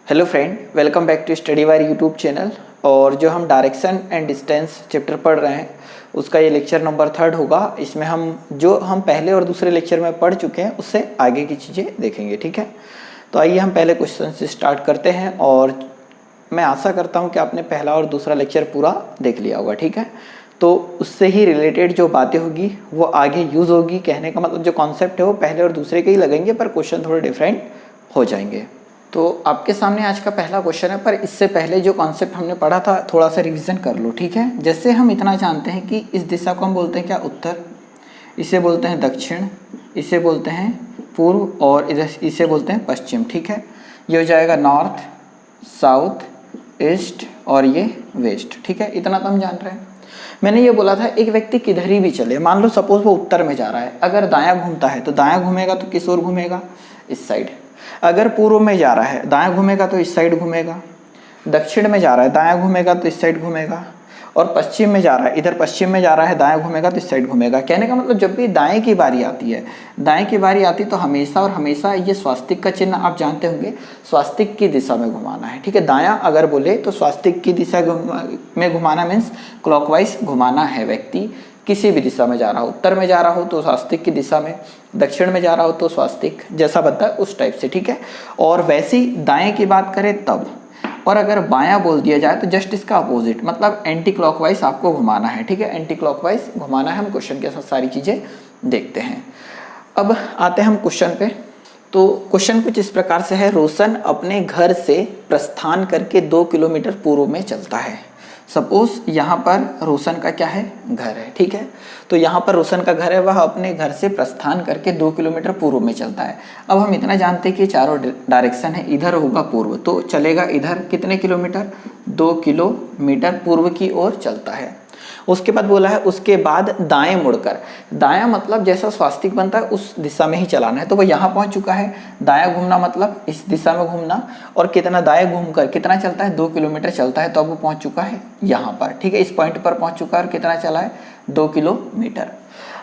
Hello friend, welcome back to study wire YouTube channel. और जो हम डायरेक्शन एंड डिस्टेंस चैप्टर पढ़ रहे हैं उसका ये लेक्चर नंबर 3 होगा। इसमें हम पहले और दूसरे लेक्चर में पढ़ चुके हैं उससे आगे की चीज़ें देखेंगे, ठीक है। तो आइए हम पहले क्वेश्चन से स्टार्ट करते हैं और मैं आशा करता हूँ कि आपने पहला और दूसरा लेक्चर पूरा देख लिया होगा, ठीक है। तो उससे ही रिलेटेड जो बातें होगी वो आगे यूज़ होगी। कहने का मतलब जो कॉन्सेप्ट है वो पहले और दूसरे के ही लगेंगे, पर क्वेश्चन थोड़े डिफरेंट हो जाएंगे। तो आपके सामने आज का पहला क्वेश्चन है, पर इससे पहले जो कॉन्सेप्ट हमने पढ़ा था थोड़ा सा रिवीजन कर लो, ठीक है। जैसे हम इतना जानते हैं कि इस दिशा को हम बोलते हैं क्या, उत्तर, इसे बोलते हैं दक्षिण, इसे बोलते हैं पूर्व और इधर इसे बोलते हैं पश्चिम, ठीक है। ये हो जाएगा नॉर्थ, साउथ, ईस्ट और ये वेस्ट, ठीक है। इतना तो हम जान रहे हैं। मैंने ये बोला था एक व्यक्ति किधर ही भी चले, मान लो सपोज वो उत्तर में जा रहा है, अगर दायां घूमता है तो दायां घूमेगा तो किस ओर घूमेगा, इस साइड। अगर पूर्व में जा रहा है दायां घूमेगा तो इस साइड घूमेगा, दक्षिण में जा रहा है दायां घूमेगा तो इस साइड घूमेगा, और पश्चिम में जा रहा है, इधर पश्चिम में जा रहा है दायां घूमेगा तो इस साइड घूमेगा। कहने का मतलब जब भी दाएं की बारी आती है, दाएं की बारी आती है तो हमेशा और हमेशा ये स्वास्तिक का चिन्ह आप जानते होंगे, स्वास्तिक की दिशा में घुमाना है, ठीक है। दायां अगर बोले तो स्वास्तिक की दिशा में घुमाना मीन्स क्लॉकवाइज घुमाना है व्यक्ति। किसी भी दिशा में जा रहा हो, उत्तर में जा रहा हो तो स्वास्तिक की दिशा में, दक्षिण में जा रहा हो तो स्वास्तिक, जैसा बनता है उस टाइप से, ठीक है। और वैसे ही दाएं की बात करें तब, और अगर बायां बोल दिया जाए तो जस्ट इसका अपोजिट, मतलब एंटी क्लॉकवाइज आपको घुमाना है, ठीक है। एंटी क्लॉकवाइज घुमाना है। हम क्वेश्चन के साथ सारी चीज़ें देखते हैं। अब आते हैं हम क्वेश्चन पे। तो क्वेश्चन कुछ इस प्रकार से है, रोशन अपने घर से प्रस्थान करके 2 किलोमीटर पूर्व में चलता है। सपोज यहाँ पर रोशन का क्या है, घर है, ठीक है। तो यहाँ पर रोशन का घर है, वह अपने घर से प्रस्थान करके 2 किलोमीटर पूर्व में चलता है। अब हम इतना जानते हैं कि चारों डायरेक्शन है, इधर होगा पूर्व, तो चलेगा इधर कितने किलोमीटर, 2 किलोमीटर पूर्व की ओर चलता है। उसके बाद बोला है उसके बाद दाएं मुड़कर, दायां मतलब जैसा स्वास्तिक बनता है उस दिशा में ही चलाना है। तो वो यहाँ पहुंच चुका है। दायां घूमना मतलब इस दिशा में घूमना, और कितना दाएं घूमकर कितना चलता है, 2 किलोमीटर चलता है। तो अब वो पहुंच चुका है यहाँ पर, ठीक है। इस पॉइंट पर पहुंच चुका है और कितना चला है, 2 किलोमीटर।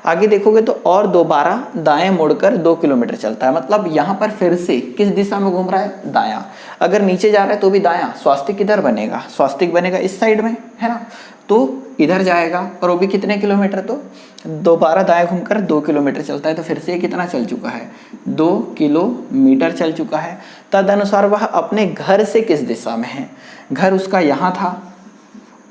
आगे देखोगे तो और दोबारा दाएं मुड़कर 2 किलोमीटर चलता है, मतलब यहाँ पर फिर से किस दिशा में घूम रहा है, दायां। अगर नीचे जा रहा है तो भी दायां, स्वास्तिक किधर बनेगा, स्वास्तिक बनेगा इस साइड में, है ना। तो इधर जाएगा और वो भी कितने किलोमीटर, तो दोबारा दाएं घूमकर 2 किलोमीटर चलता है। तो फिर से ये कितना चल चुका है, 2 किलोमीटर चल चुका है। तदनुसार वह अपने घर से किस दिशा में है, घर उसका यहाँ था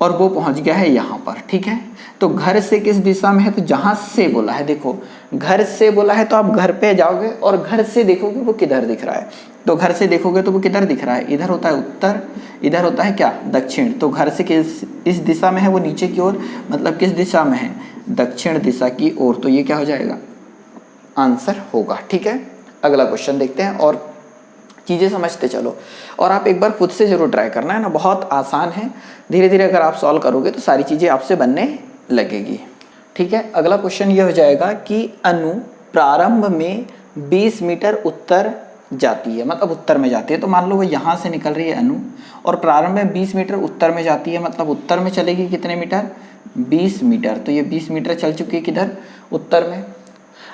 और वो पहुंच गया है यहाँ पर, ठीक है। तो घर से किस दिशा में है, तो जहाँ से बोला है, देखो घर से बोला है तो आप घर पे जाओगे और घर से देखोगे वो किधर दिख रहा है। तो घर से देखोगे तो वो किधर दिख रहा है, इधर होता है उत्तर, इधर होता है क्या, दक्षिण। तो घर से किस इस दिशा में है, वो नीचे की ओर, मतलब किस दिशा में है, दक्षिण दिशा की ओर। तो ये क्या हो जाएगा, आंसर होगा, ठीक है। अगला क्वेश्चन देखते हैं और चीज़ें समझते चलो। और आप एक बार खुद से जरूर ट्राई करना है ना, बहुत आसान है। धीरे धीरे अगर आप सॉल्व करोगे तो सारी चीज़ें आपसे बनने लगेगी, ठीक है। अगला क्वेश्चन ये हो जाएगा कि अनु प्रारंभ में 20 मीटर उत्तर जाती है, मतलब उत्तर में जाती है। तो मान लो वो यहाँ से निकल रही है अनु, और प्रारंभ में 20 मीटर उत्तर में जाती है, मतलब उत्तर में चलेगी कितने मीटर, 20 मीटर। तो ये 20 मीटर चल चुकी है किधर, उत्तर में।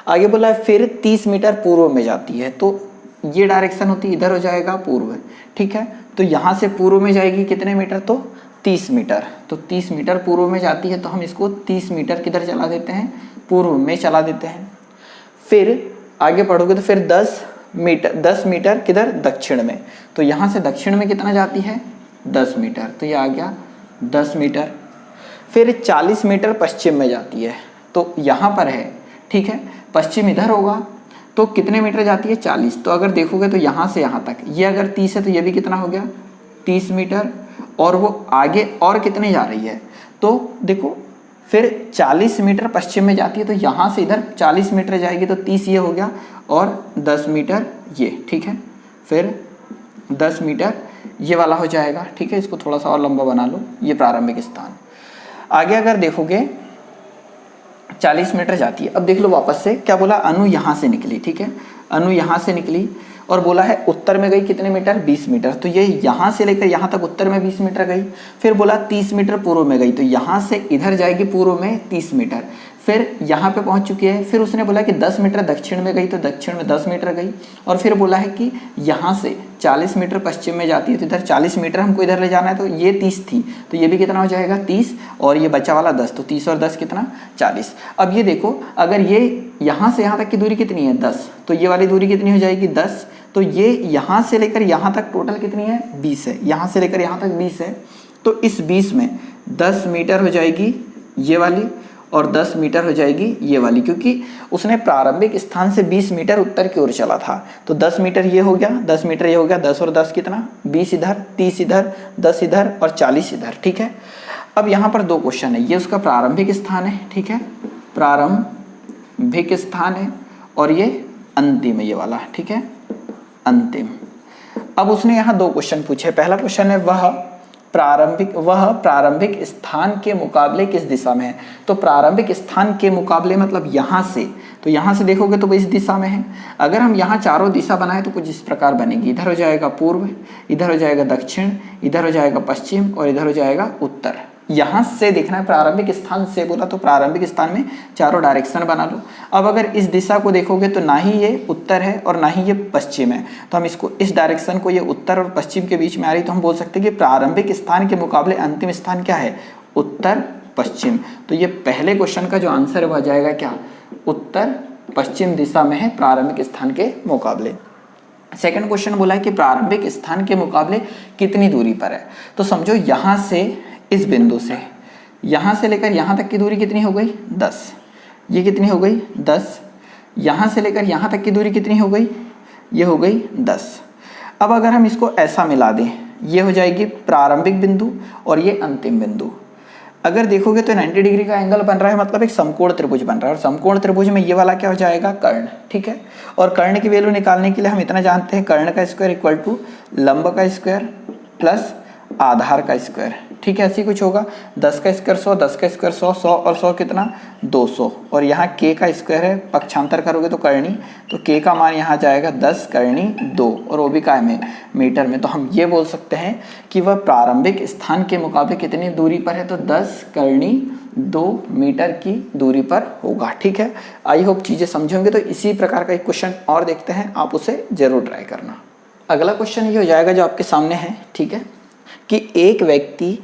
आगे बोला है फिर 30 मीटर पूर्व में जाती है, तो ये डायरेक्शन होती है, इधर हो जाएगा पूर्व, ठीक है। तो यहाँ से पूर्व में जाएगी कितने मीटर, तो 30 मीटर। तो 30 मीटर पूर्व में जाती है, तो हम इसको 30 मीटर किधर चला देते हैं, पूर्व में चला देते हैं। फिर आगे पढ़ोगे तो फिर 10 मीटर किधर, दक्षिण में। तो यहाँ से दक्षिण में कितना जाती है, 10 मीटर। तो ये आ गया 10 मीटर। फिर 40 मीटर पश्चिम में जाती है, तो यहाँ पर है, ठीक है। पश्चिम इधर होगा तो कितने मीटर जाती है, 40। तो अगर देखोगे तो यहाँ से यहाँ तक, ये अगर 30 है तो ये भी कितना हो गया, 30 मीटर। और वो आगे और कितने जा रही है, तो देखो फिर 40 मीटर पश्चिम में जाती है, तो यहाँ से इधर 40 मीटर जाएगी, तो 30 ये हो गया और 10 मीटर ये, ठीक है। फिर 10 मीटर ये वाला हो जाएगा, ठीक है। इसको थोड़ा सा और लंबा बना लो, ये प्रारंभिक स्थान। आगे अगर देखोगे 40 मीटर जाती है। अब देख लो वापस से क्या बोला, अनु यहाँ से निकली, ठीक है। अनु यहाँ से निकली और बोला है उत्तर में गई कितने मीटर, 20 मीटर। तो ये यहाँ से लेकर यहाँ तक उत्तर में 20 मीटर गई। फिर बोला 30 मीटर पूर्व में गई, तो यहाँ से इधर जाएगी पूर्व में 30 मीटर। फिर यहाँ पे पहुँच चुकी है। फिर उसने बोला कि 10 मीटर दक्षिण में गई तो दक्षिण में 10 मीटर गई, और फिर बोला है कि यहाँ से 40 मीटर पश्चिम में जाती है तो इधर 40 मीटर हमको इधर ले जाना है, तो ये 30 थी तो ये भी कितना हो जाएगा 30, और ये बचा वाला 10, तो 30 और 10 कितना 40। अब ये देखो अगर ये यहाँ से यहाँ तक की दूरी कितनी है 10, तो ये वाली दूरी कितनी हो जाएगी 10, तो ये यहाँ से लेकर यहाँ तक टोटल कितनी है 20 है, यहाँ से लेकर यहाँ तक 20 है, तो इस 20 में 10 मीटर हो जाएगी ये वाली और 10 मीटर हो जाएगी ये वाली, क्योंकि उसने प्रारंभिक स्थान से 20 मीटर उत्तर की ओर चला था। तो 10 मीटर ये हो गया, 10 मीटर ये हो गया, 10 और 10 कितना 20 इधर, 30 इधर, 10 इधर और 40 इधर। ठीक है, अब यहाँ पर 2 क्वेश्चन है, ये उसका प्रारंभिक स्थान है, ठीक है, प्रारंभिक स्थान है, और ये अंतिम है ये वाला, ठीक है, अंतिम। अब उसने यहाँ 2 क्वेश्चन पूछे। पहला क्वेश्चन है वह प्रारंभिक स्थान के मुकाबले किस दिशा में है। तो प्रारंभिक स्थान के मुकाबले मतलब यहाँ से, तो यहाँ से देखोगे तो वो इस दिशा में है। अगर हम यहाँ चारों दिशा बनाए तो कुछ इस प्रकार बनेगी, इधर हो जाएगा पूर्व, इधर हो जाएगा दक्षिण, इधर हो जाएगा पश्चिम और इधर हो जाएगा उत्तर। यहाँ से देखना है, प्रारंभिक स्थान से बोला तो प्रारंभिक स्थान में चारों डायरेक्शन बना लो। अब अगर इस दिशा को देखोगे तो ना ही ये उत्तर है और ना ही ये पश्चिम है, तो हम इसको इस डायरेक्शन को, ये उत्तर और पश्चिम के बीच में आ रही, तो हम बोल सकते हैं कि प्रारंभिक स्थान के मुकाबले अंतिम स्थान क्या है, उत्तर पश्चिम। तो ये पहले क्वेश्चन का जो आंसर है वह जाएगा क्या, उत्तर पश्चिम दिशा में है प्रारंभिक स्थान के मुकाबले। सेकंड क्वेश्चन बोला है कि प्रारंभिक स्थान के मुकाबले कितनी दूरी पर है। तो समझो यहाँ से इस बिंदु से, यहाँ से लेकर यहाँ तक की दूरी कितनी हो गई 10, ये कितनी हो गई 10, यहाँ से लेकर यहाँ तक की दूरी कितनी हो गई, ये हो गई 10। अब अगर हम इसको ऐसा मिला दें, ये हो जाएगी प्रारंभिक बिंदु और ये अंतिम बिंदु। अगर देखोगे तो 90 डिग्री का एंगल बन रहा है, मतलब एक समकोण त्रिभुज बन रहा है, और समकोण त्रिभुज में ये वाला क्या हो जाएगा कर्ण, ठीक है। और कर्ण की वैल्यू निकालने के लिए हम इतना जानते हैं, कर्ण का स्क्वायर इक्वल टू लंब का स्क्वायर प्लस आधार का स्क्वायर, ठीक है, ऐसी कुछ होगा। 10 का स्क्वायर 100, 10 का स्क्वायर 100, 100 और 100 कितना 200, और यहाँ k का स्क्वायर है, पक्षांतर करोगे तो करनी, तो k का मान यहाँ जाएगा 10 करनी 2, और वो भी काय में, मीटर में। तो हम ये बोल सकते हैं कि वह प्रारंभिक स्थान के मुकाबले कितनी दूरी पर है, तो 10 करनी 2 मीटर की दूरी पर होगा, ठीक है। आई होप चीज़ें समझोगे। तो इसी प्रकार का एक क्वेश्चन और देखते हैं, आप उसे जरूर ट्राई करना। अगला क्वेश्चन ये हो जाएगा जो आपके सामने है, ठीक है, कि एक व्यक्ति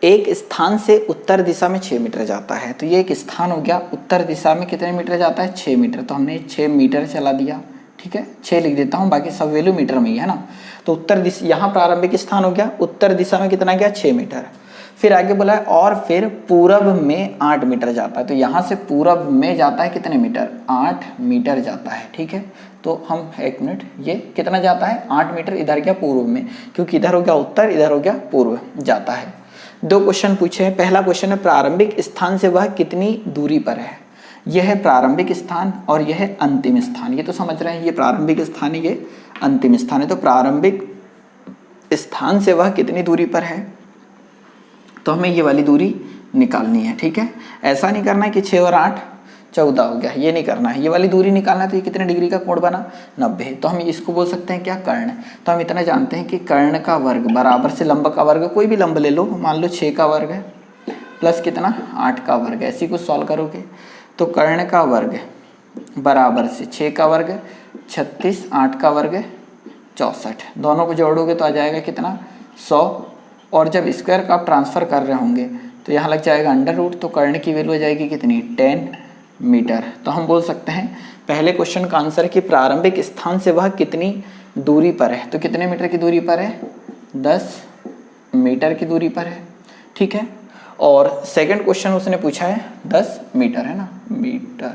एक स्थान से उत्तर दिशा में 6 मीटर जाता है। तो ये एक स्थान हो गया, उत्तर दिशा में कितने मीटर जाता है 6 मीटर, तो हमने 6 मीटर चला दिया, ठीक है, 6 लिख देता हूँ, बाकी सब वैल्यू मीटर में ही है ना। तो उत्तर दिशा, यहाँ प्रारंभिक स्थान हो गया, उत्तर दिशा में कितना गया 6 मीटर। फिर आगे बोला है और फिर पूरब में 8 मीटर जाता है। तो यहाँ से पूरब में जाता है कितने मीटर, 8 मीटर जाता है, ठीक है। तो हम एक मिनट, ये कितना जाता है 8 मीटर, इधर गया पूर्व में, क्योंकि इधर हो गया उत्तर, इधर हो गया पूर्व जाता है। 2 क्वेश्चन पूछे हैं। पहला क्वेश्चन है प्रारंभिक स्थान से वह कितनी दूरी पर है। यह है प्रारंभिक स्थान और यह है अंतिम स्थान। ये तो समझ रहे हैं, ये प्रारंभिक स्थान है, ये अंतिम स्थान है। तो प्रारंभिक स्थान से वह कितनी दूरी पर है, तो हमें ये वाली दूरी निकालनी है, ठीक है। ऐसा नहीं करना है कि 6 और 8 14 हो गया, ये नहीं करना है, ये वाली दूरी निकालना है। तो ये कितने डिग्री का कोण बना 90, तो हम इसको बोल सकते हैं क्या कर्ण। तो हम इतना जानते हैं कि कर्ण का वर्ग बराबर से लंब का वर्ग, कोई भी लंब ले लो, मान लो 6 का वर्ग है प्लस कितना 8 का वर्ग है, ऐसी कुछ सॉल्व करोगे तो कर्ण का वर्ग बराबर से 6 का वर्ग 36, 8 का वर्ग 64, दोनों को जोड़ोगे तो आ जाएगा कितना 100, और जब स्क्वायर का आप ट्रांसफर कर रहे होंगे तो यहाँ लग जाएगा अंडर रूट, तो कर्ण की वैल्यू हो जाएगी कितनी 10 मीटर। तो हम बोल सकते हैं पहले क्वेश्चन का आंसर है कि प्रारंभिक स्थान से वह कितनी दूरी पर है। तो कितने मीटर की दूरी पर है, 10 मीटर की दूरी पर है, ठीक है। और सेकंड क्वेश्चन उसने पूछा है 10 मीटर, है ना, मीटर।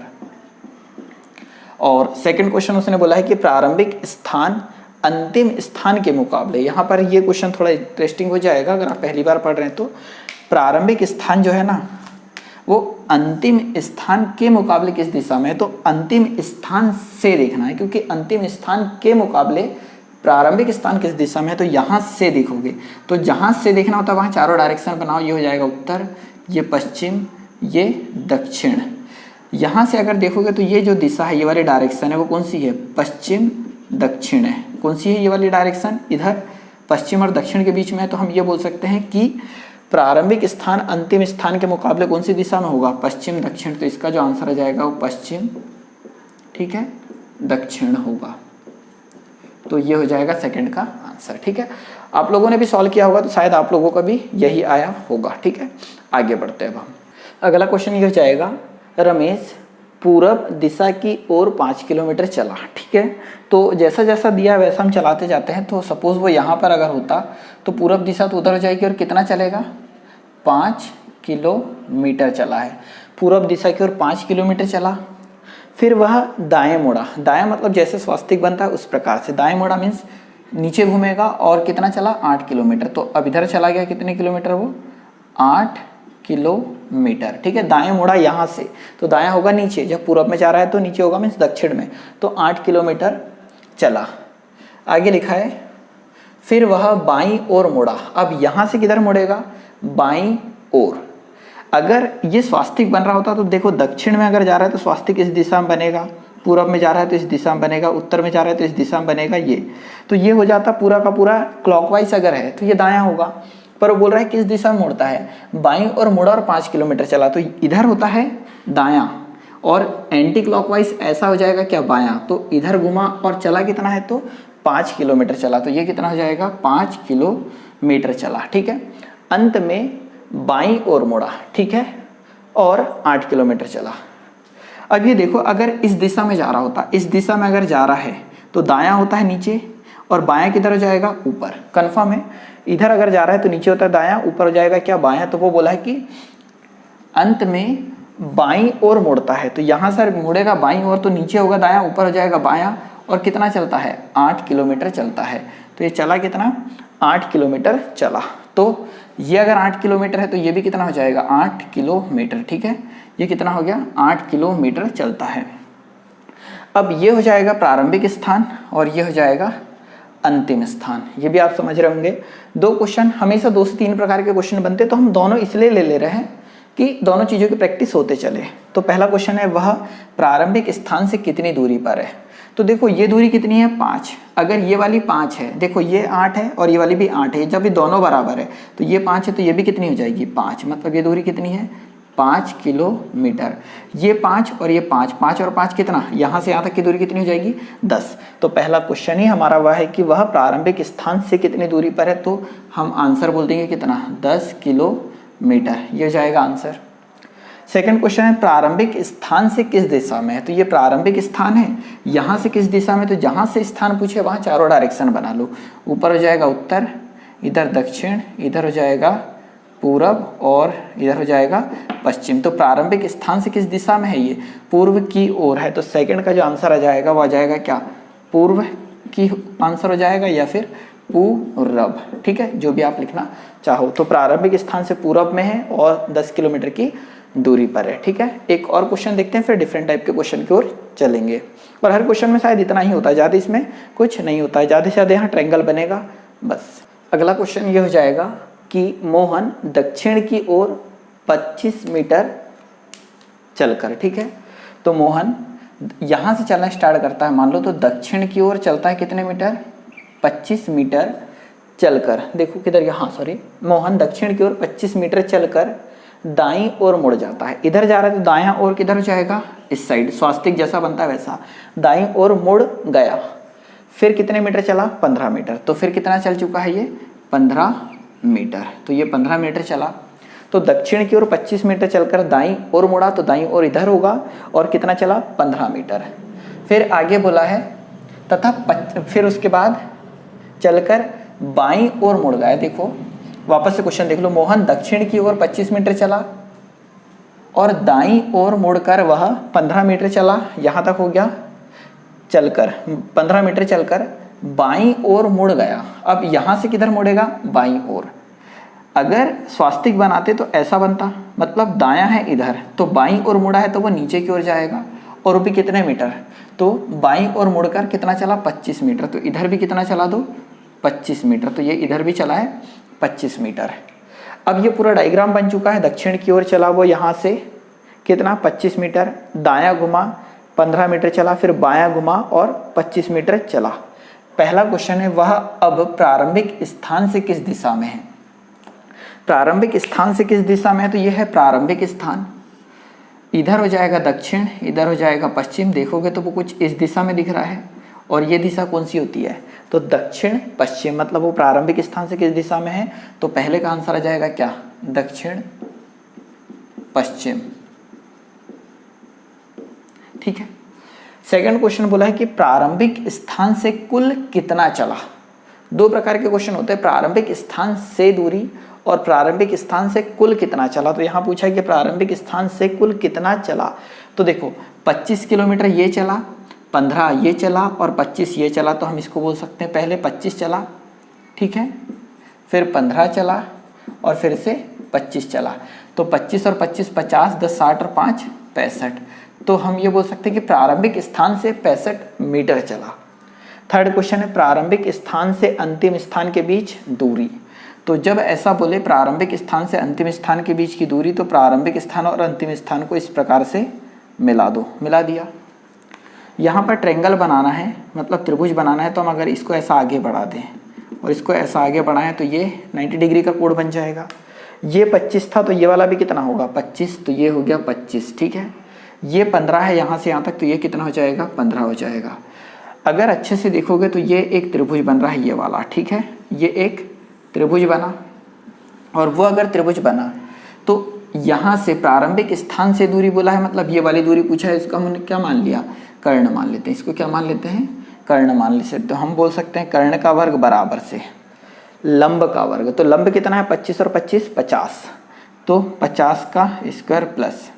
और सेकंड क्वेश्चन उसने बोला है कि प्रारंभिक स्थान अंतिम स्थान के मुकाबले, यहाँ पर ये क्वेश्चन थोड़ा इंटरेस्टिंग हो जाएगा अगर आप पहली बार पढ़ रहे हैं तो। प्रारंभिक स्थान जो है ना वो अंतिम स्थान के मुकाबले किस दिशा में है, तो अंतिम स्थान से देखना है, क्योंकि अंतिम स्थान के मुकाबले प्रारंभिक स्थान किस दिशा में है, तो यहाँ से देखोगे। तो जहाँ से देखना होता है वहाँ चारों डायरेक्शन बनाओ, ये हो जाएगा उत्तर, ये पश्चिम, ये दक्षिण। यहाँ से अगर देखोगे तो ये जो दिशा है, ये वाली डायरेक्शन है वो कौन सी है, पश्चिम दक्षिण है। कौन सी है ये वाली डायरेक्शन, इधर पश्चिम और दक्षिण के बीच में है। तो हम ये बोल सकते हैं कि प्रारंभिक स्थान अंतिम स्थान के मुकाबले कौन सी दिशा में होगा? पश्चिम दक्षिण। तो इसका जो आंसर आ जाएगा वो पश्चिम, ठीक है, दक्षिण होगा। तो ये हो जाएगा सेकंड का आंसर, ठीक है। आप लोगों ने भी सॉल्व किया होगा तो शायद आप लोगों का भी यही आया होगा, ठीक है। आगे बढ़ते हैं अब हम। अगला क्वेश्चन ये हो जाएगा, रमेश पूरब दिशा की ओर 5 किलोमीटर चला, ठीक है। तो जैसा जैसा दिया वैसा हम चलाते जाते हैं। तो सपोज वो यहाँ पर अगर होता तो पूरब दिशा तो उधर हो जाएगी और कितना चलेगा? 5 किलोमीटर चला है। पूरब दिशा की ओर 5 किलोमीटर चला, फिर वह दाएं मुड़ा। दाएं मतलब जैसे स्वास्तिक बनता है उस प्रकार से दाएं मुड़ा मीन्स नीचे घूमेगा। और कितना चला? 8 किलोमीटर। तो अब इधर चला गया कितने किलोमीटर? वो 8 किलोमीटर, ठीक है। दाएं मुड़ा यहाँ से, तो दायां होगा नीचे, जब पूरब में जा रहा है तो नीचे होगा मीन्स दक्षिण में। तो 8 किलोमीटर चला। आगे लिखा है, फिर वह बाईं ओर मुड़ा। अब यहाँ से किधर मुड़ेगा? बाईं ओर। अगर ये स्वास्तिक बन रहा होता तो देखो दक्षिण में अगर जा रहा है तो स्वास्तिक इस दिशा में बनेगा, पूरब में जा रहा है तो इस दिशा में बनेगा, उत्तर में जा रहा है तो इस दिशा में बनेगा ये। तो ये हो जाता पूरा का पूरा क्लॉकवाइज अगर है तो ये दायां होगा। पर वो बोल रहा है किस दिशा में मुड़ता है? बाईं ओर मुड़ा और 5 किलोमीटर चला। तो इधर होता है दायां और एंटी क्लॉकवाइज ऐसा हो जाएगा क्या? बायां। तो इधर घुमा और चला कितना है? तो 5 किलोमीटर चला। तो ये कितना हो जाएगा? 5 किलोमीटर चला, ठीक है। अंत में बाईं ओर मुड़ा, ठीक है, और 8 किलोमीटर चला। अब ये देखो, अगर इस दिशा में जा रहा होता, इस दिशा में अगर जा रहा है तो दायां होता है नीचे और बायां किधर हो जाएगा? ऊपर। कंफर्म है? इधर अगर जा रहा है तो नीचे होता है दायां, ऊपर हो जाएगा क्या? बायां। तो वो बोला है कि अंत में बाईं ओर मुड़ता है। तो यहाँ से मुड़ेगा बाईं ओर तो नीचे होगा दायां, ऊपर हो जाएगा बायां। और कितना चलता है? 8 किलोमीटर चलता है। तो ये चला कितना? 8 किलोमीटर चला। तो ये अगर 8 किलोमीटर है तो ये भी कितना हो जाएगा? 8 किलोमीटर, ठीक है। ये कितना हो गया? 8 किलोमीटर चलता है। अब ये हो जाएगा प्रारंभिक स्थान और ये हो जाएगा अंतिम स्थान। ये भी आप समझ रहे होंगे। दो क्वेश्चन हमेशा 2 से 3 प्रकार के क्वेश्चन बनते हैं, तो हम दोनों इसलिए ले रहे हैं कि दोनों चीज़ों की प्रैक्टिस होते चले। तो पहला क्वेश्चन है, वह प्रारंभिक स्थान से कितनी दूरी पर है? तो देखो ये दूरी कितनी है? 5। अगर ये वाली 5 है, देखो ये 8 है और ये वाली भी 8 है, जब ये दोनों बराबर है तो ये 5 है तो ये भी कितनी हो जाएगी? 5। मतलब ये दूरी कितनी है? 5 किलोमीटर। ये 5 और ये 5, 5 और 5 कितना? यहाँ से यहाँ तक की दूरी कितनी हो जाएगी? 10। तो पहला क्वेश्चन ही हमारा वह है कि वह प्रारंभिक स्थान से कितनी दूरी पर है। तो हम आंसर बोल देंगे कितना? 10 किलोमीटर। ये हो जाएगा आंसर। सेकंड क्वेश्चन है, प्रारंभिक स्थान से किस दिशा में है? तो ये प्रारंभिक स्थान है, यहाँ से किस दिशा में? तो जहाँ से स्थान पूछे वहाँ चारों डायरेक्शन बना लो। ऊपर हो जाएगा उत्तर, इधर दक्षिण, इधर हो जाएगा पूरब और इधर हो जाएगा पश्चिम। तो प्रारंभिक स्थान से किस दिशा में है? ये पूर्व की ओर है। तो सेकंड का जो आंसर आ जाएगा वो आ जाएगा क्या? पूर्व की आंसर हो जाएगा या फिर पूरब, ठीक है, जो भी आप लिखना चाहो। तो प्रारंभिक स्थान से पूरब में है और 10 किलोमीटर की दूरी पर है, ठीक है। एक और क्वेश्चन देखते हैं, फिर डिफरेंट टाइप के क्वेश्चन की ओर चलेंगे। और हर क्वेश्चन में शायद इतना ही होता है, ज़्यादा इसमें कुछ नहीं होता है, ज़्यादा से ज़्यादा यहाँ ट्रायंगल बनेगा बस। अगला क्वेश्चन ये हो जाएगा कि मोहन दक्षिण की ओर 25 मीटर चलकर, ठीक है। तो मोहन यहाँ से चलना स्टार्ट करता है, मान लो, तो दक्षिण की ओर चलता है कितने मीटर? 25 मीटर चलकर। देखो किधर, यहाँ सॉरी, मोहन दक्षिण की ओर 25 मीटर चलकर दाईं ओर मुड़ जाता है। इधर जा रहा है तो दायां ओर किधर हो जाएगा? इस साइड, स्वास्तिक जैसा बनता है वैसा। दाईं ओर मुड़ गया, फिर कितने मीटर चला? 15 मीटर। तो फिर कितना चल चुका है ये? 15 मीटर। तो ये 15 मीटर चला। तो दक्षिण की ओर 25 मीटर चलकर दाईं ओर मुड़ा, तो दाईं ओर इधर होगा और कितना चला? 15 मीटर। फिर आगे बोला है तथा फिर उसके बाद चलकर बाईं ओर मुड़ गया। देखो वापस से क्वेश्चन देख लो, मोहन दक्षिण की ओर 25 मीटर चला और दाईं ओर मुड़कर वह 15 मीटर चला, यहाँ तक हो गया चलकर 15 मीटर चलकर बाईं ओर मुड़ गया। अब यहाँ से किधर मुड़ेगा? बाईं ओर। अगर स्वास्तिक बनाते तो ऐसा बनता, मतलब दायां है इधर, तो बाईं ओर मुड़ा है तो वो नीचे की ओर जाएगा। और वो भी कितने मीटर? तो बाईं ओर मुड़कर कितना चला? 25 मीटर। तो इधर भी कितना चला दो? 25 मीटर। तो ये इधर भी चला है 25 मीटर। अब ये पूरा डायग्राम बन चुका है। दक्षिण की ओर चला वो यहाँ से कितना? 25 मीटर, दायां घुमा 15 मीटर चला, फिर बायां घुमा और 25 मीटर चला। पहला क्वेश्चन है, वह अब प्रारंभिक स्थान से किस दिशा में है? प्रारंभिक स्थान से किस दिशा में है, तो ये है प्रारंभिक स्थान। इधर हो जाएगा दक्षिण, इधर हो जाएगा पश्चिम। देखोगे तो वो कुछ इस दिशा में दिख रहा है, और ये दिशा कौन सी होती है, तो दक्षिण पश्चिम, मतलब वो प्रारंभिक स्थान से किस दिशा में है, तो पहले का आंसर आ जाएगा क्या, दक्षिण पश्चिम। ठीक है। सेकंड क्वेश्चन बोला है कि प्रारंभिक स्थान से कुल कितना चला। दो प्रकार के क्वेश्चन होते हैं, प्रारंभिक स्थान से दूरी और प्रारंभिक स्थान से कुल कितना चला। तो यहाँ पूछा है कि प्रारंभिक स्थान से कुल कितना चला। तो देखो 25 किलोमीटर ये चला, 15 ये चला और 25 ये चला। तो हम इसको बोल सकते हैं पहले 25 चला, ठीक है, फिर 15 चला और फिर से 25 चला। तो 25 और 25 50, 10 60 और 5 65। तो हम ये बोल सकते हैं कि प्रारंभिक स्थान से 65 मीटर चला। थर्ड क्वेश्चन है प्रारंभिक स्थान से अंतिम स्थान के बीच दूरी। तो जब ऐसा बोले प्रारंभिक स्थान से अंतिम स्थान के बीच की दूरी, तो प्रारंभिक स्थान और अंतिम स्थान को इस प्रकार से मिला दो। मिला दिया। यहाँ पर ट्रायंगल बनाना है, मतलब त्रिभुज बनाना है। तो हम अगर इसको ऐसा आगे बढ़ा दें और इसको ऐसा आगे बढ़ाएं तो ये 90 डिग्री का कोण बन जाएगा। ये 25 था तो ये वाला भी कितना होगा, 25। तो ये हो गया 25, ठीक है। ये 15 है यहाँ से यहाँ तक, तो ये कितना हो जाएगा, 15 हो जाएगा। अगर अच्छे से देखोगे तो ये एक त्रिभुज बन रहा है, ये वाला, ठीक है। ये एक त्रिभुज बना, और वो अगर त्रिभुज बना तो यहाँ से प्रारंभिक स्थान से दूरी बोला है, मतलब ये वाली दूरी पूछा है, इसको हमने क्या मान लिया, कर्ण मान लेते हैं। इसको क्या मान लेते हैं, कर्ण मान लेते हैं। तो हम बोल सकते हैं कर्ण का वर्ग बराबर से लंब का वर्ग। तो लंब कितना है, 25 और 25 50, तो 50 का स्क्वायर प्लस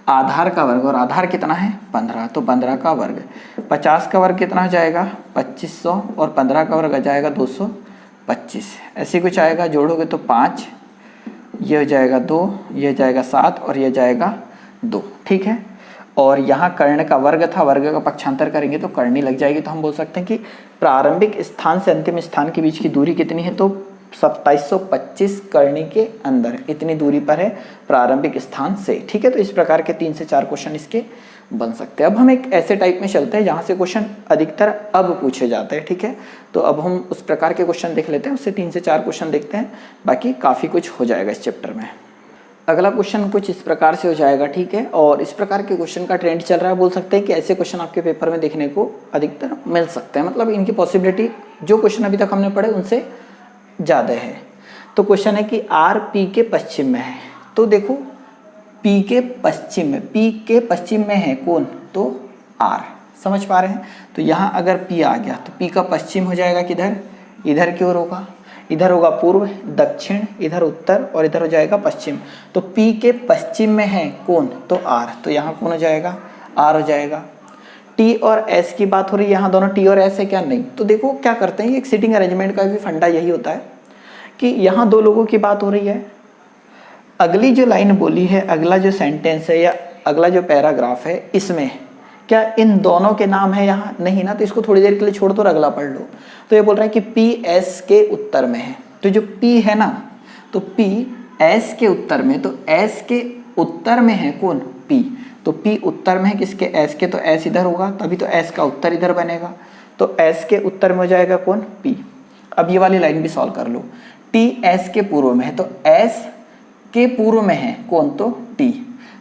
आधार का वर्ग, और आधार कितना है 15, तो 15 का वर्ग। 50 का वर्ग कितना हो जाएगा 2500, और 15 का वर्ग आ जाएगा 225। ऐसे कुछ आएगा, जोड़ोगे तो 5, ये हो जाएगा 2, ये हो जाएगा 7 और ये जाएगा 2, ठीक है। और यहाँ कर्ण का वर्ग था, वर्ग का पक्षांतर करेंगे तो करनी लग जाएगी। तो हम बोल सकते हैं कि प्रारंभिक स्थान से अंतिम स्थान के बीच की दूरी कितनी है, तो 2725 करनी के अंदर इतनी दूरी पर है प्रारंभिक स्थान से, ठीक है। तो इस प्रकार के 3 से 4 क्वेश्चन इसके बन सकते हैं। अब हम एक ऐसे टाइप में चलते हैं जहाँ से क्वेश्चन अधिकतर अब पूछे जाते हैं, ठीक है। तो अब हम उस प्रकार के क्वेश्चन देख लेते हैं, उससे 3 से 4 क्वेश्चन देखते हैं, बाकी काफ़ी कुछ हो जाएगा इस चैप्टर में। अगला क्वेश्चन कुछ इस प्रकार से हो जाएगा, ठीक है। और इस प्रकार के क्वेश्चन का ट्रेंड चल रहा है, बोल सकते हैं कि ऐसे क्वेश्चन आपके पेपर में देखने को अधिकतर मिल सकते हैं, मतलब इनकी पॉसिबिलिटी जो क्वेश्चन अभी तक हमने पढ़े उनसे ज़्यादा है। तो क्वेश्चन है कि आर पी के पश्चिम में है। तो देखो पी के पश्चिम में, पी के पश्चिम में है कौन, तो आर, समझ पा रहे हैं। तो यहाँ अगर पी आ गया तो पी का पश्चिम हो जाएगा किधर, इधर की ओर होगा। इधर होगा पूर्व, दक्षिण, इधर उत्तर और इधर हो जाएगा पश्चिम। तो पी के पश्चिम में है कौन, तो आर। तो यहाँ कौन हो जाएगा, आर हो जाएगा। टी और एस की बात हो रही है, यहाँ दोनों टी और एस है क्या, नहीं। तो देखो क्या करते हैं, एक सीटिंग अरेंजमेंट का भी फंडा यही होता है कि यहाँ दो लोगों की बात हो रही है, अगली जो लाइन बोली है, अगला जो सेंटेंस है या अगला जो पैराग्राफ है, इसमें क्या इन दोनों के नाम है यहाँ, नहीं ना। तो इसको थोड़ी देर के लिए छोड़ दो और अगला पढ़ लो। तो ये बोल रहा है कि पी एस के उत्तर में है। तो जो पी है ना, तो पी एस के उत्तर में, तो एस के उत्तर में है कौन, पी। तो पी उत्तर में है किसके, एस के। तो एस इधर होगा, तभी तो एस का उत्तर इधर बनेगा। तो एस के उत्तर में हो जाएगा कौन, पी। अब ये वाली लाइन भी सॉल्व कर लो। टी एस के पूर्व में है, तो एस के पूर्व में है कौन, तो टी।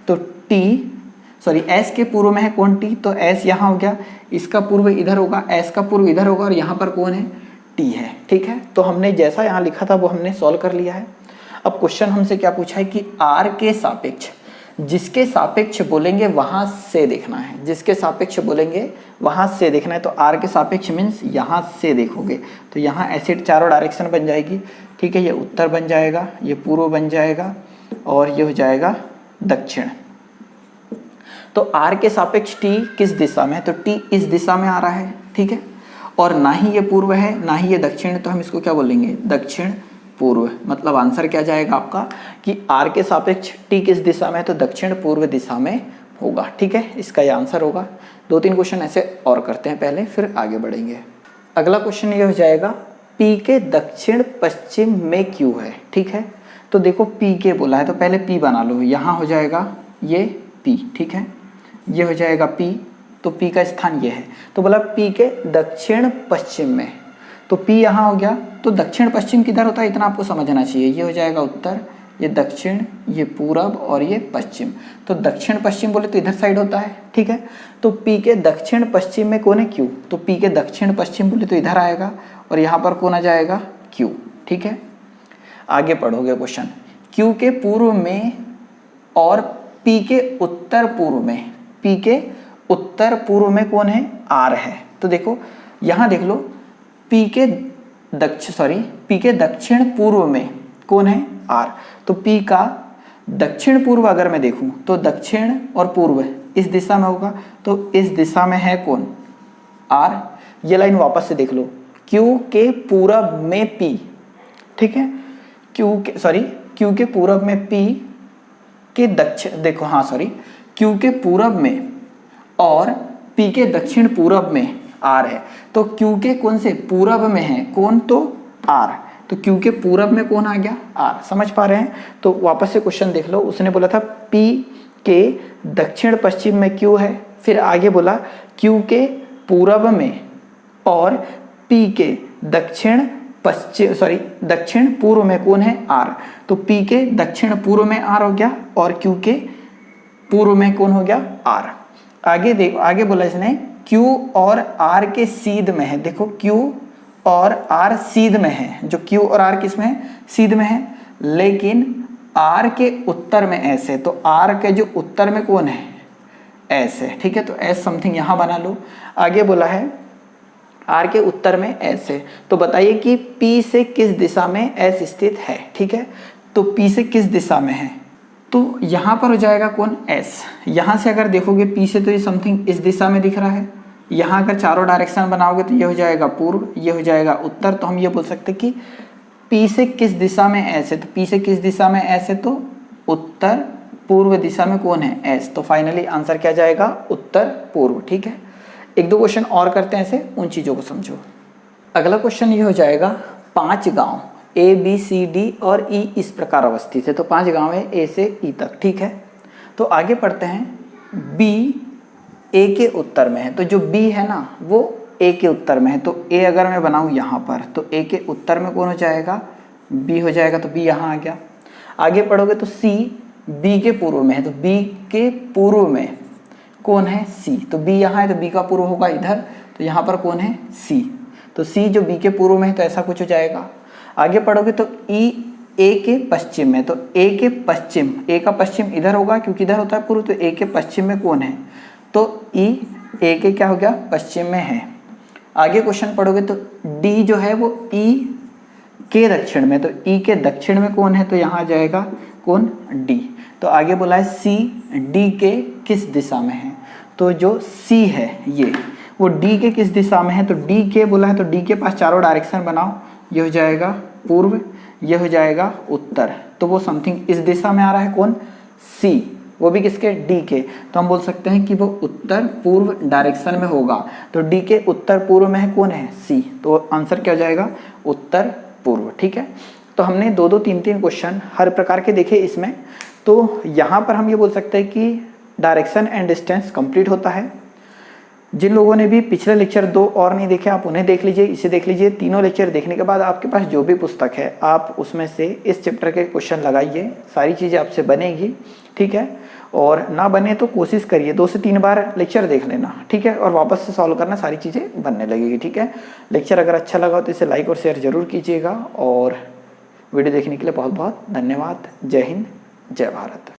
तो एस के पूर्व में है कौन, टी। तो एस यहाँ हो गया, इसका पूर्व इधर होगा, एस का पूर्व इधर होगा, और यहाँ पर कौन है, टी है, ठीक है। तो हमने जैसा यहाँ लिखा था वो हमने सॉल्व कर लिया है। अब क्वेश्चन हमसे क्या पूछा है कि आर के सापेक्ष, जिसके सापेक्ष बोलेंगे वहां से देखना है, जिसके सापेक्ष बोलेंगे वहां से देखना है। तो आर के सापेक्ष मीन्स यहाँ से देखोगे तो यहाँ ऐसे चारों डायरेक्शन बन जाएगी, ठीक है। ये उत्तर बन जाएगा, ये पूर्व बन जाएगा और ये हो जाएगा दक्षिण। तो आर के सापेक्ष टी किस दिशा में है, तो टी इस दिशा में आ रहा है, ठीक है। और ना ही ये पूर्व है ना ही ये दक्षिण है, तो हम इसको क्या बोलेंगे, दक्षिण पूर्व। मतलब आंसर क्या जाएगा आपका कि आर के सापेक्ष टी किस दिशा में है, तो दक्षिण पूर्व दिशा में होगा, ठीक है। इसका ये आंसर होगा। 2-3 क्वेश्चन ऐसे और करते हैं पहले, फिर आगे बढ़ेंगे। अगला क्वेश्चन ये हो जाएगा पी के दक्षिण पश्चिम में क्यू है, ठीक है। तो देखो पी के बोला है, तो पहले पी बना लो। यहाँ हो जाएगा ये पी, ठीक है। ये हो जाएगा पी, तो पी का स्थान ये है। तो बोला पी के दक्षिण पश्चिम में, तो पी यहाँ हो गया। तो दक्षिण पश्चिम किधर होता है, इतना आपको समझना चाहिए। ये हो जाएगा उत्तर, ये दक्षिण, ये पूरब और ये पश्चिम। तो दक्षिण पश्चिम बोले तो इधर साइड होता है, ठीक है। तो P के दक्षिण पश्चिम में कौन है Q, तो P के दक्षिण पश्चिम बोले तो इधर आएगा और यहाँ पर कौन आ जाएगा Q, ठीक है। आगे पढ़ोगे क्वेश्चन, Q के पूर्व में और P के उत्तर पूर्व में, P के उत्तर पूर्व में कौन है R है। तो देखो यहाँ देख लो P के दक्षिण पूर्व में कौन है R। तो P का दक्षिण पूर्व अगर मैं देखूं तो दक्षिण और पूर्व इस दिशा में होगा, तो इस दिशा में है कौन R। ये लाइन वापस से देख लो, Q के पूरब में P, ठीक है, Q के पूरब में P के दक्षिण, देखो हाँ सॉरी, Q के पूरब में और P के दक्षिण पूरब में R है। तो Q के कौन से पूरब में है कौन, तो R। तो Q के पूरब में कौन आ गया R, समझ पा रहे हैं। तो वापस से क्वेश्चन देख लो, उसने बोला था P के दक्षिण पश्चिम में Q है, फिर आगे बोला Q के पूरब में और P के दक्षिण पूर्व में कौन है R। तो P के दक्षिण पूर्व में R हो गया और Q के पूर्व में कौन हो गया R। आगे देखो, आगे बोला इसने Q और R के सीध में है। देखो Q और R सीध में है, जो Q और R किस में है सीध में है, लेकिन R के उत्तर में ऐसे, तो R के जो उत्तर में कौन है ऐसे, ठीक है। तो एस समथिंग यहाँ बना लो। आगे बोला है R के उत्तर में ऐसे, तो बताइए कि P से किस दिशा में S स्थित है, ठीक है। तो P से किस दिशा में है, तो यहाँ पर हो जाएगा कौन S। यहाँ से अगर देखोगे P से तो ये समथिंग इस दिशा में दिख रहा है, यहाँ अगर चारों डायरेक्शन बनाओगे तो ये हो जाएगा पूर्व, ये हो जाएगा उत्तर। तो हम ये बोल सकते कि P से किस दिशा में S है, तो P से किस दिशा में S है, तो उत्तर पूर्व दिशा में कौन है S। तो फाइनली आंसर क्या जाएगा उत्तर पूर्व, ठीक है। एक दो क्वेश्चन और करते हैं ऐसे, उन चीज़ों को समझो। अगला क्वेश्चन ये हो जाएगा, 5 गांव A B C D और E इस प्रकार अवस्थित है। तो 5 गांव है A से E तक, ठीक है। तो आगे पढ़ते हैं, B A के उत्तर में है, तो जो B है ना वो A के उत्तर में है। तो A अगर मैं बनाऊँ यहाँ पर, तो A के उत्तर में कौन हो जाएगा B हो जाएगा, तो B यहाँ आ गया। आगे पढ़ोगे तो C B के पूर्व में है, तो B के पूर्व में कौन है C। तो B यहाँ है तो B का पूर्व होगा इधर, तो यहाँ पर कौन है C। तो C जो B के पूर्व में है तो ऐसा कुछ हो जाएगा। आगे पढ़ोगे तो E A के पश्चिम में, तो A के पश्चिम, A का पश्चिम इधर होगा क्योंकि इधर होता है पूर्व, तो A के पश्चिम में कौन है, तो E A के क्या हो गया पश्चिम में है। आगे क्वेश्चन पढ़ोगे तो D जो है वो E के दक्षिण में, तो E के दक्षिण में कौन है, तो यहाँ आ जाएगा कौन D। तो आगे बोला है C D के किस दिशा में है, तो जो C है ये वो D के किस दिशा में है, तो D के बोला है, तो D के पास चारों डायरेक्शन बनाओ, ये हो जाएगा पूर्व, ये हो जाएगा उत्तर। तो वो समथिंग इस दिशा में आ रहा है कौन C, वो भी किसके D के। तो हम बोल सकते हैं कि वो उत्तर पूर्व डायरेक्शन में होगा। तो D के उत्तर पूर्व में है कौन है C, तो आंसर क्या हो जाएगा उत्तर पूर्व, ठीक है। तो हमने 2-2 3-3 क्वेश्चन हर प्रकार के देखे इसमें। तो यहाँ पर हम ये बोल सकते हैं कि डायरेक्शन एंड डिस्टेंस कंप्लीट होता है। जिन लोगों ने भी पिछले लेक्चर 2 और नहीं देखे आप उन्हें देख लीजिए, इसे देख लीजिए। तीनों लेक्चर देखने के बाद आपके पास जो भी पुस्तक है आप उसमें से इस चैप्टर के क्वेश्चन लगाइए, सारी चीज़ें आपसे बनेगी, ठीक है। और ना बने तो कोशिश करिए 2 से 3 बार लेक्चर देख लेना, ठीक है, और वापस से सॉल्व करना, सारी चीज़ें बनने लगेगी, ठीक है। लेक्चर अगर अच्छा लगा तो इसे लाइक और शेयर जरूर कीजिएगा और वीडियो देखने के लिए बहुत बहुत धन्यवाद। जय हिंद, जय भारत।